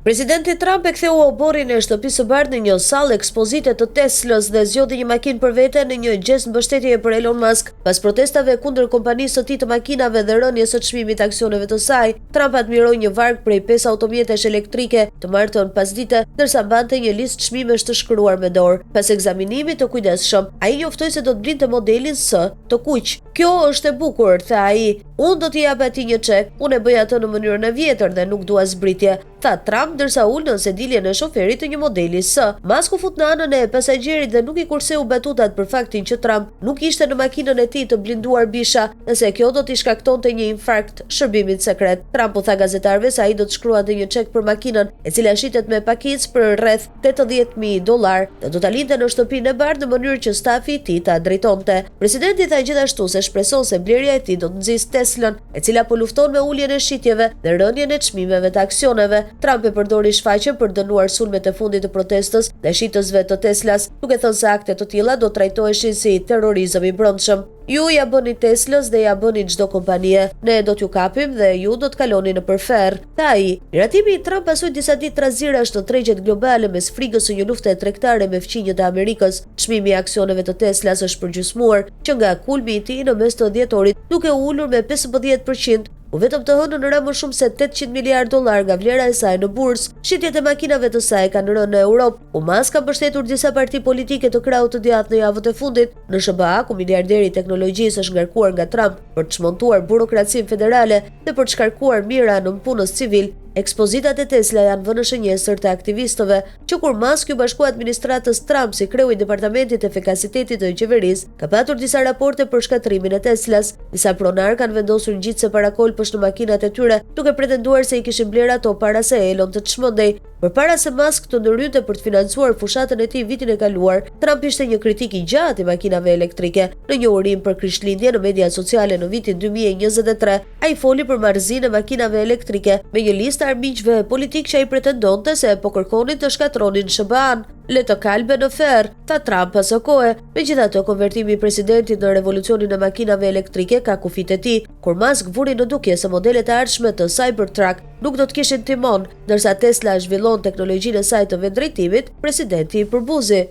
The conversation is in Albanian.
Presidenti Trump e ktheu oborrin e shtëpisë së bardhë në një sallë ekspozite të Teslës dhe zgjodhi një makinë për vete në një gest mbështetjeje për Elon Musk. Pas protestave kundër kompanisë së tij të makinave dhe rënies së çmimit të aksioneve të saj, Trump admiroi një varg prej 5 automjetesh elektrike të martën pasdite, ndërsa mbante një listë çmimesh të shkruar me dorë. Pas ekzaminimit të kujdesshëm, ai njoftoi se do të blinte modelin S të kuq. "Kjo është e bukur", tha ai. "Unë do t'i jap atij një çek, unë e bëj atë në mënyrën e vjetër dhe nuk dua zbritje", tha Trump ndërsa ul në sediljen e shoferit të një modeli S. Musk u fut në anën e pasagjerit dhe nuk i kurseu batutat për faktin që Trump nuk ishte në makinën e tij të blinduar bisha, nëse kjo do t'i shkaktonte një infarkt shërbimit sekret. Trump u tha gazetarëve se ai do të shkruante një çek për makinën, e cila shitet me pakicë për rreth $80,000 dhe do ta linte në shtëpinë e bardhë në mënyrë që stafi i tij ta drejtonte. Presidenti tha gjithashtu se shpreson se blerja e tij do të nxjisë Teslën, e cila po lufton me uljen e shitjeve dhe rënien e çmimeve të aksioneve. Trump e përdori shfaqjen për dënuar sulmet e fundit të protestës dhe shitësve të Teslas, duke thënë se akte të tilla do trajtoheshin si terrorizëm i brendshëm. "Ju ja bëni Teslës dhe ja bëni çdo kompanie. Ne do t'ju kapim dhe ju do të kaloni në përferr", tha ai. Miratimi i Trump pasoi disa ditë trazirash të tregjet globale mes frikës së një lufte tregtare me fqinjët e Amerikës. Çmimi i aksioneve të Teslas është përgjysmuar që nga kulmi i tij në mes të dhjetorit, duke ulur me 15%. U vetëm të hënën në më shumë se $800 miliardë nga vlera e saj në bursë. Shitjet e makinave të saj kanë rënë në Europë, ku Musk ka mbështetur disa parti politike të krahut të djathtë në javët e fundit. Në SBA, ku miliarderi i teknologjisë është ngarkuar nga Trump për të çmontuar burokracinë federale dhe për të shkarkuar mira në punës civil, ekspozitat e Tesla janë vënë në shënjestër të aktivistëve që kur Musk ju bashkua administratës Trump si kreu i departamentit të efikasitetit të qeverisë, ka patur disa raporte për shkatrimin e Teslas. Disa pronar kanë vendosur ngjitse parakolpësh në makinat e tyre, duke pretenduar se i kishin bler ato para se Elon të çmendej. Përpara se Musk të ndërhynte për të financuar fushatën e tij vitin e kaluar, Trump ishte një kritik i gjatë i makinave elektrike. Në një urim për Krishtlindje në media sociale në vitin 2023, ai foli për marrëzinë e makinave elektrike me një listë armiqve politik që ai pretendonte se po kërkonin të shkatronin SBA-n. "Le të kalbe në ferr", tha Trump pas së kohe. Megjithatë, konvertimi i presidentit në revolucionin e makinave elektrike ka kufit e tij, kur Musk vuri në dukje se modelet e ardhshme të Cybertruck nuk do të kishin timon, ndërsa Tesla zhvillon teknologjinë e saj të vendrejtimit, presidenti i përbuzi.